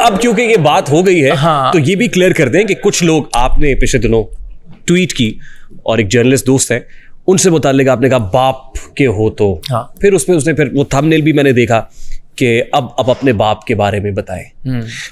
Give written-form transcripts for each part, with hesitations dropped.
اب کیونکہ یہ بات ہو گئی ہے تو یہ بھی کلیئر کر دیں کہ کچھ لوگ آپ نے پچھلے دنوں ٹویٹ کی اور ایک جرنلسٹ دوست ہے ان سے متعلق آپ نے کہا باپ کے ہو تو پھر اس میں پھر وہ تھمبنیل بھی میں نے دیکھا کہ اب اپنے باپ کے بارے میں بتائیں.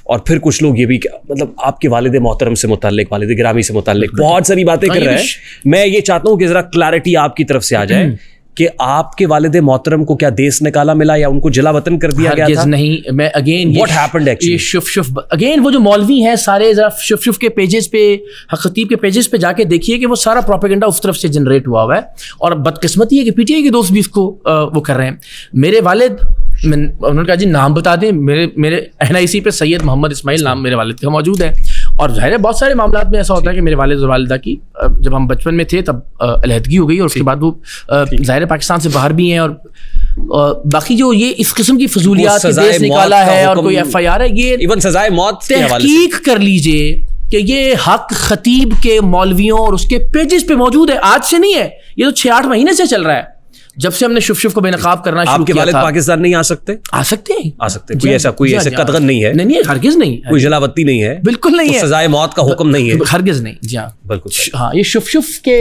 اور پھر کچھ لوگ یہ بھی مطلب آپ کے والد محترم سے متعلق, والد گرامی سے متعلق بہت ساری باتیں کر رہے ہیں. میں یہ چاہتا ہوں کہ ذرا کلیئرٹی آپ کی طرف سے آ جائے کہ آپ کے والد محترم کو کیا دیس نکالا ملا یا ان کو جلا وطن کر دیا گیا تھا؟ نہیں, میں اگین واٹ ہیپنڈ ایکچولی, یہ شف اگین وہ جو مولوی ہیں سارے ذرا شف کے پیجز پہ, خطیب کے پیجز پہ جا کے دیکھیے کہ وہ سارا پروپیگنڈا اس طرف سے جنریٹ ہوا ہے. اور بدقسمتی ہے کہ پی ٹی آئی کے دوست بھی اس کو وہ کر رہے ہیں. میرے والد, انہوں نے کہا جی نام بتا دیں, میرے این آئی سی پہ سید محمد اسماعیل نام میرے والد کا موجود ہے. اور ظاہر ہے بہت سارے معاملات میں ایسا ہوتا ہے کہ میرے والد اور والدہ کی جب ہم بچپن میں تھے تب علیحدگی ہو گئی اور اس کے بعد وہ ظاہر پاکستان سے باہر بھی ہیں. اور باقی جو یہ اس قسم کی فضولیات دیس نکالا ہے اور کوئی ایف آئی آر ہے, یہ ایون سزائے موت تحقیق کر لیجئے کہ یہ حق خطیب کے مولویوں اور اس کے پیجز پہ موجود ہے. آج سے نہیں ہے, یہ تو 6-8 مہینے سے چل رہا ہے جب سے ہم نے شف کو بے نقاب کرنا شروع کیا تھا. آپ کے والد پاکستان نہیں آ سکتے؟ آ سکتے ہیں, کوئی ایسا قطغن نہیں ہے؟ نہیں, ہرگز نہیں. کوئی جلاوطنی نہیں ہے؟ بالکل نہیں ہے. سزائے موت کا حکم نہیں ہے؟ ہرگز نہیں. جی ہاں بالکل. ہاں, یہ شف کے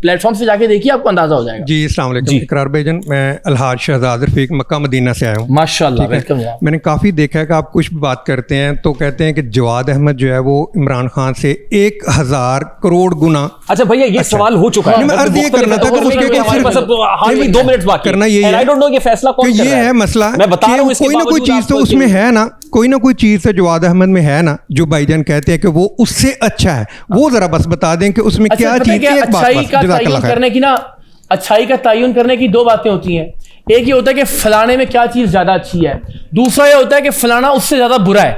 پلیٹ فارم سے جا کے دیکھیے, آپ کو اندازہ ہو جائے گا. جی السلام علیکم. اقرار بھائی جان, میں الحاج شہزاد رفیق مکہ مدینہ سے آیا ہوں. ماشاء اللہ, ویلکم. میں نے کافی دیکھا ہے کہ آپ کچھ بھی بات کرتے ہیں تو کہتے ہیں کہ جواد احمد جو ہے وہ عمران خان سے 1000 کروڑ گنا. اچھا بھیا, یہ سوال ہو چکا ہے. میں عرض یہ کرنا تھا کہ 2 منٹ باقی کرنا یہی ہے کہ یہ ہے مسئلہ کہ کوئی نہ کوئی چیز تو اس میں ہے نا, کوئی نہ کوئی چیز تو جواد احمد میں ہے نا جو بھائی جان کہتے ہیں کہ وہ اس سے اچھا ہے. وہ ذرا بس بتا دیں کہ اس میں کیا چیز ہے. اچھائی کا تعین کرنے کی نا, اچھائی کا تعین کرنے کی 2 باتیں ہوتی ہیں. ایک یہ ہوتا ہے کہ فلانے میں کیا چیز زیادہ اچھی ہے, دوسرا یہ ہوتا ہے کہ فلانا اس سے زیادہ برا ہے.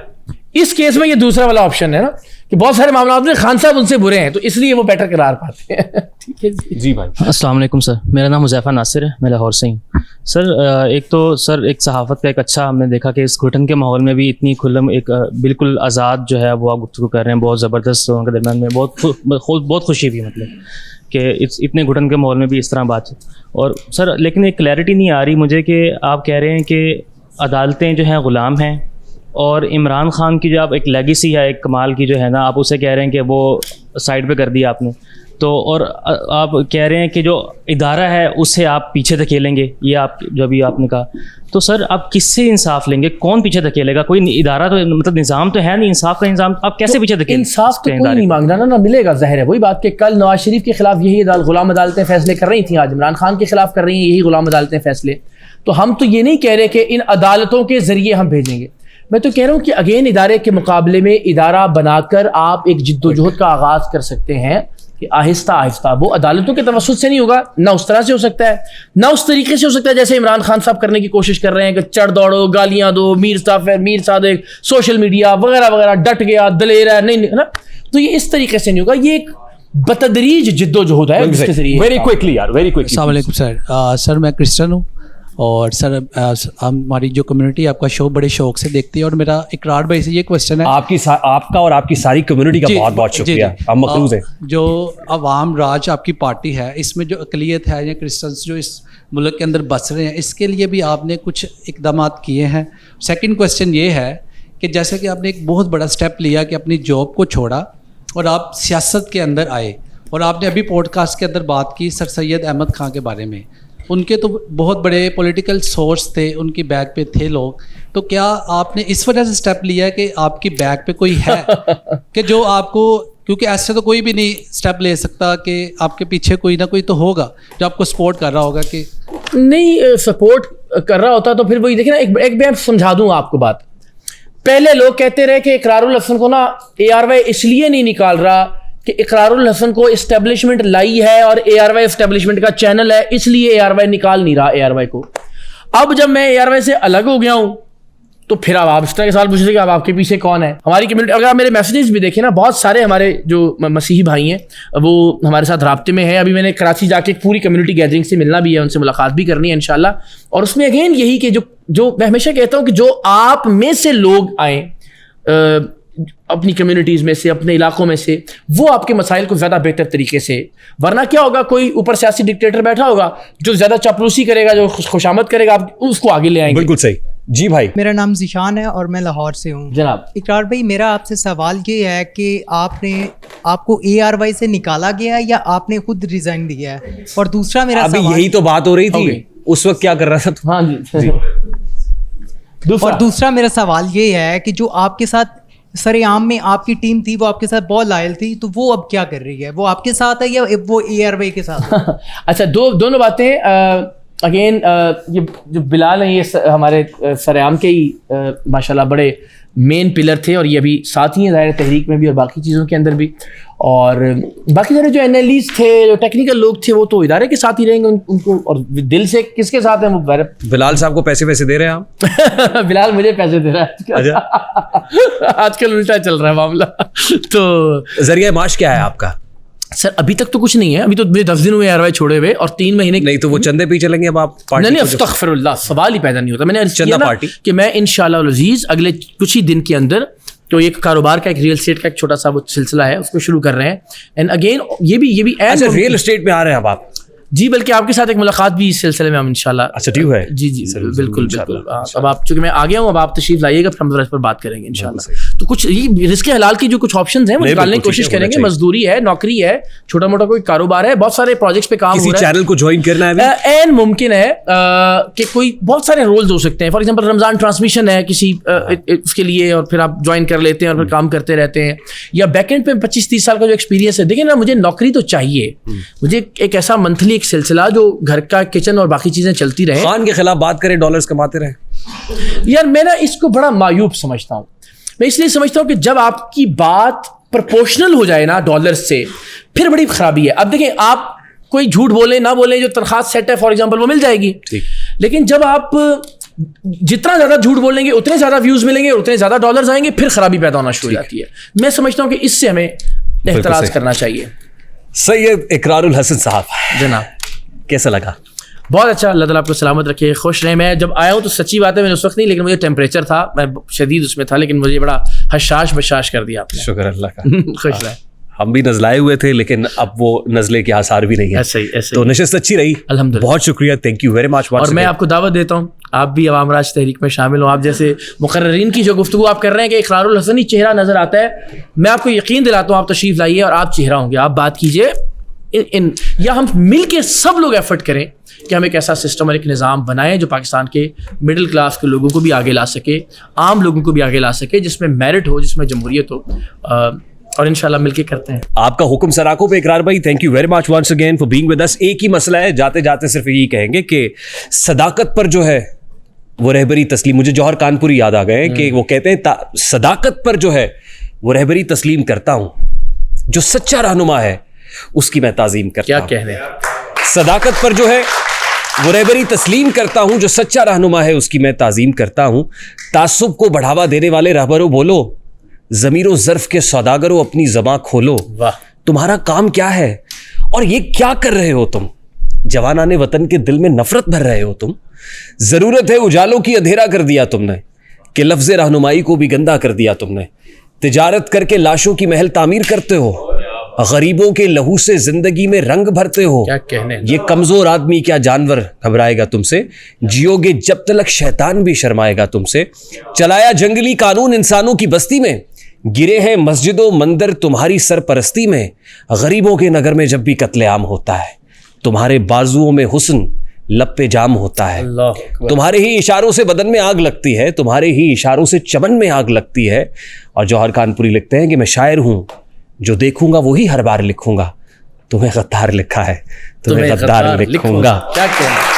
اس کیس میں یہ دوسرا والا آپشن ہے نا کہ بہت سارے معاملات میں خان صاحب ان سے برے ہیں تو اس لیے وہ بیٹر قرار پاتے ہیں. ٹھیک ہے جی بھائی. السلام علیکم سر, میرا نام حذیفہ ناصر ہے, میں لاہور سے ہوں. سر ایک تو سر ایک صحافت کا ایک اچھا ہم نے دیکھا کہ اس گھٹن کے ماحول میں بھی اتنی کھلم ایک بالکل آزاد جو ہے وہ گفتگو کر رہے ہیں, بہت زبردست لوگوں کے درمیان میں بہت خوشی بھی مطلب کہ اتنے گھٹن کے ماحول میں بھی اس طرح بات. اور سر لیکن ایک کلیئرٹی نہیں آ رہی مجھے کہ آپ کہہ رہے ہیں کہ عدالتیں جو ہیں غلام ہیں اور عمران خان کی جو آپ ایک لیگیسی ہے ایک کمال کی جو ہے نا, آپ اسے کہہ رہے ہیں کہ وہ سائڈ پہ کر دیا آپ نے تو, اور آپ کہہ رہے ہیں کہ جو ادارہ ہے اسے آپ پیچھے دھکیلیں گے, یہ آپ جو ابھی آپ نے کہا. تو سر آپ کس سے انصاف لیں گے, کون پیچھے دھکیلے گا؟ کوئی ادارہ تو مطلب نظام تو ہے نہیں, انصاف کا نظام آپ کیسے پیچھے دھکیلیں؟ انصاف تو کوئی نہیں مانگ رہا نا, ملے گا. ظاہر ہے وہی بات کہ کل نواز شریف کے خلاف یہی غلام عدالتیں فیصلے کر رہی تھیں, آج عمران خان کے خلاف کر رہی ہیں یہی غلام عدالتیں فیصلے. تو ہم تو یہ نہیں کہہ رہے کہ ان عدالتوں کے ذریعے ہم بھیجیں گے. میں تو کہہ رہا ہوں کہ اگین ادارے کے مقابلے میں ادارہ بنا کر آپ ایک جد و جہد کا آغاز کر سکتے ہیں کہ آہستہ آہستہ وہ عدالتوں کے توسط سے نہیں ہوگا, نہ اس طرح سے ہو سکتا ہے, نہ اس طریقے سے ہو سکتا ہے جیسے عمران خان صاحب کرنے کی کوشش کر رہے ہیں کہ چڑھ دوڑو, گالیاں دو, میر صادق, سوشل میڈیا وغیرہ وغیرہ, ڈٹ گیا, دلیر ہے, نہیں نا. تو یہ اس طریقے سے نہیں ہوگا, یہ ایک بتدریج جد و جہد ہے جس کے ذریعے. ویری کوئکلی یار, ویری کوئکلی. السلام علیکم سر. سر میں کرسچن ہوں اور سر ہماری جو کمیونٹی آپ کا شو بڑے شوق سے دیکھتی ہے, اور میرا اقرار بھائی سے یہ کوشچن ہے. آپ کا اور آپ کی ساری کمیونٹی کا بہت بہت شکریہ, ہم مقروض ہیں. جو عوام راج آپ کی پارٹی ہے اس میں جو اقلیت ہے یا کرسچنس جو اس ملک کے اندر بس رہے ہیں, اس کے لیے بھی آپ نے کچھ اقدامات کیے ہیں. سیکنڈ کوشچن یہ ہے کہ جیسے کہ آپ نے ایک بہت بڑا اسٹیپ لیا کہ اپنی جاب کو چھوڑا اور آپ سیاست کے اندر آئے, اور آپ نے ابھی پوڈ کاسٹ کے اندر بات کی سر سید احمد خان کے بارے میں. ان کے تو بہت بڑے پولیٹیکل سورس تھے, ان کی بیک پہ تھے لوگ, تو کیا آپ نے اس وجہ سے اسٹیپ لیا کہ آپ کی بیک پہ کوئی ہے کہ جو آپ کو, کیونکہ ایسے تو کوئی بھی نہیں اسٹیپ لے سکتا کہ آپ کے پیچھے کوئی نہ کوئی تو ہوگا جو آپ کو سپورٹ کر رہا ہوگا. کہ نہیں سپورٹ کر رہا ہوتا تو پھر وہی دیکھیں نا, ایک میں سمجھا دوں آپ کو بات. پہلے لوگ کہتے رہے کہ اقرار الحسن کو نا اے آر وائی اس لیے نہیں نکال رہا کہ اقرار الحسن کو اسٹیبلشمنٹ لائی ہے اور اے آر وائی اسٹیبلشمنٹ کا چینل ہے, اس لیے اے آر وائی نکال نہیں رہا اے آر وائی کو. اب جب میں اے آر وائی سے الگ ہو گیا ہوں تو پھر اب آپ اس طرح کے سوال پوچھ رہے کہ اب آپ کے پیچھے کون ہے. ہماری کمیونٹی, اگر آپ میرے میسیجز بھی دیکھیں نا, بہت سارے ہمارے جو مسیحی بھائی ہیں وہ ہمارے ساتھ رابطے میں ہیں. ابھی میں نے کراچی جا کے ایک پوری کمیونٹی گیدرنگ سے ملنا بھی ہے, ان سے ملاقات بھی کرنی ہے انشاءاللہ. اور اس میں اگین یہی کہ جو میں ہمیشہ کہتا ہوں کہ جو آپ میں سے لوگ آئیں اپنی کمیونٹیز میں سے, اپنے علاقوں میں سے, وہ آپ کے مسائل کو زیادہ بہتر طریقے سے, ورنہ کیا ہوگا کوئی اوپر سیاسی ڈکٹیٹر بیٹھا ہوگا جو زیادہ چاپلوسی کرے گا, جو خوشامد کرے گا, آپ اس کو آگے لے آئیں گے. بالکل صحیح. جی بھائی. میرا نام ذیشان ہے اور میں لاہور سے ہوں. جناب اقرار بھائی, میرا آپ سے سوال یہ ہے کہ آپ کو ARY سے نکالا گیا یا آپ نے خود ریزائن دیا ہے؟ اور دوسرا میرا ابھی یہی تو بات ہو رہی تھی اس وقت, کیا کر رہا تھا. ہاں جی. اور دوسرا میرا سوال یہ ہے کہ جو آپ کے ساتھ سر عام میں آپ کی ٹیم تھی, وہ آپ کے ساتھ بہت لائل تھی, تو وہ اب کیا کر رہی ہے؟ وہ آپ کے ساتھ ہے یا وہ ARY کے ساتھ؟ اچھا, دونوں باتیں. اگین یہ جو بلال ہیں یہ ہمارے سر عام کے ہی ماشاء اللہ بڑے مین پلر تھے, اور یہ ابھی ساتھ ہی ہیں ظاہر تحریک میں بھی اور باقی چیزوں کے اندر بھی. اور باقی سارے جو NLEs تھے, جو ٹیکنیکل لوگ تھے, وہ تو ادارے کے ساتھ ہی رہیں گے. ان کو اور دل سے کس کے ساتھ ہیں وہ بلال صاحب کو پیسے دے رہے ہیں آپ؟ بلال مجھے پیسے دے رہا ہے آج کل الٹا چل رہا ہے معاملہ. تو ذریعہ معاش کیا ہے آپ کا؟ سر ابھی تک تو کچھ نہیں ہے, ابھی تو 10 دن ہوئے ARY چھوڑے ہوئے, اور 3 مہینے نہیں تو وہ چندے پہ چلیں گے اب آپ؟ نہیں, استغفر اللہ, سوال ہی پیدا نہیں ہوتا. میں نے چندہ پارٹی کہ میں انشاءاللہ العزیز اگلے کچھ ہی دن کے اندر تو ایک کاروبار کا, ایک ریئل اسٹیٹ کا ایک چھوٹا سا وہ سلسلہ ہے, اس کو شروع کر رہے ہیں. اینڈ اگین یہ بھی ریئل اسٹیٹ میں آ رہے ہیں اب آپ؟ جی, بلکہ آپ کے ساتھ ایک ملاقات بھی اس سلسلے میں ہم انشاءاللہ. اچھا ٹھیک ہے. جی بالکل. اب آپ چونکہ میں آ گیا ہوں, اب آپ تشریف لائیے گا, پھر ہم اس پر بات کریں گے انشاءاللہ. تو کچھ یہ رزق حلال کی جو کچھ آپشنز ہیں وہ نکالنے کی کوشش کریں گے. مزدوری ہے, نوکری ہے, چھوٹا موٹا کوئی کاروبار ہے, بہت سارے پروجیکٹس پہ کام ہو رہا ہے. کسی چینل کو جوائن کرنا ہے این ممکن ہے کہ کوئی بہت سارے رولز ہو سکتے ہیں. فار ایگزامپل رمضان ٹرانسمیشن ہے کسی اس کے لیے, اور پھر آپ جوائن کر لیتے ہیں اور پھر کام کرتے رہتے ہیں. یا بیک اینڈ پہ 25-30 سال کا جو ایکسپیرینس ہے. دیکھیں نا, مجھے نوکری تو چاہیے, مجھے ایک ایسا منتھلی ایک سلسلہ جو گھر کا کچن اور باقی چیزیں چلتی رہے. خان کے خلاف بات کریں, ڈالرز کماتے رہے. یار میں نا اس کو بڑا معیوب سمجھتا ہوں. میں اس لیے سمجھتا ہوں کہ جب آپ کی بات پرپورشنل ہو جائے نا ڈالرز سے, پھر بڑی خرابی ہے. اب دیکھیں, آپ کوئی جھوٹ بولیں نہ بولیں, جو تنخواہ سیٹ ہے فار ایگزامپل وہ مل جائے گی, لیکن جب آپ جتنا زیادہ جھوٹ بولیں گے اتنے زیادہ ویوز ملیں گے, اتنے زیادہ ڈالرز آئیں گے, پھر خرابی پیدا ہونا شروع ہو جاتی ہے. میں سمجھتا ہوں کہ اس سے ہمیں احتراز کرنا چاہیے. سید اقرار الحسن صاحب جناب کیسا لگا؟ بہت اچھا, اللہ تعالیٰ آپ کو سلامت رکھے, خوش رہے. میں جب آیا ہوں تو سچی بات ہے میں نے اس وقت نہیں, لیکن مجھے ٹیمپریچر تھا, میں شدید اس میں تھا, لیکن مجھے بڑا حشاش بشاش کر دیا آپ نے. شکر اللہ کا. خوش رہے. ہم بھی نزلائے ہوئے تھے, لیکن اب وہ نزلے کے آثار بھی نہیں ہیں. تو نشست اچھی رہی, الحمدللہ. بہت شکریہ, تھینک یو ویری مچ. اور میں آپ کو دعوت دیتا ہوں, آپ بھی عوام راج تحریک میں شامل ہوں. آپ جیسے مقررین کی جو گفتگو آپ کر رہے ہیں کہ اقرار الحسن ہی چہرہ نظر آتا ہے, میں آپ کو یقین دلاتا ہوں آپ تشریف لائیے اور آپ چہرہ ہوں گے. آپ بات کیجیے, یا ہم مل کے سب لوگ ایفرٹ کریں کہ ہم ایک ایسا سسٹم اور ایک نظام بنائیں جو پاکستان کے مڈل کلاس کے لوگوں کو بھی آگے لا سکے, عام لوگوں کو بھی آگے لا سکے, جس میں میرٹ ہو, جس میں جمہوریت ہو, اور انشاءاللہ مل کے کرتے ہیں. آپ کا حکم سر آنکھوں پہ اقرار بھائی, thank you very much once again for being with us. ایک ہی مسئلہ ہے, جاتے جاتے صرف یہی کہیں گے کہ صداقت پر جو ہے وہ رہبری تسلیم, مجھے جوہر کانپوری یاد آ گئے کہ وہ کہتے ہیں صداقت پر جو ہے وہ رہبری تسلیم کرتا ہوں, جو سچا رہنما ہے اس کی میں تعظیم کرتا ہوں. کیا کہنے, صداقت پر جو ہے وہ رہبری تسلیم کرتا ہوں, جو سچا رہنما ہے اس کی میں تعظیم کرتا ہوں. تعصب کو بڑھاوا دینے والے رہبروں بولو, ضمیر و ظرف کے سوداگروں اپنی زباں کھولو. تمہارا کام کیا ہے اور یہ کیا کر رہے ہو تم؟ جوانان وطن کے دل میں نفرت بھر رہے ہو تم. ضرورت ہے اجالوں کی اندھیرا کر دیا تم نے, کہ لفظ رہنمائی کو بھی گندا کر دیا تم نے. تجارت کر کے لاشوں کی محل تعمیر کرتے ہو, غریبوں کے لہو سے زندگی میں رنگ بھرتے ہو. کیا کہنے, یہ کمزور آدمی کیا جانور گھبرائے گا تم سے, جیو گے جب تلک شیطان بھی شرمائے گا تم سے. چلایا جنگلی قانون انسانوں کی بستی میں, گرے ہیں مسجد و مندر تمہاری سرپرستی میں. غریبوں کے نگر میں جب بھی قتل عام ہوتا ہے, تمہارے بازوؤں میں حسن لب پہ جام ہوتا ہے. تمہارے ہی اشاروں سے بدن میں آگ لگتی ہے, تمہارے ہی اشاروں سے چمن میں آگ لگتی ہے. اور جوہر کانپوری لکھتے ہیں کہ میں شاعر ہوں, جو دیکھوں گا وہی ہر بار لکھوں گا. تمہیں غدار لکھا ہے, تمہیں غدار لکھوں گا. کیا کہنا.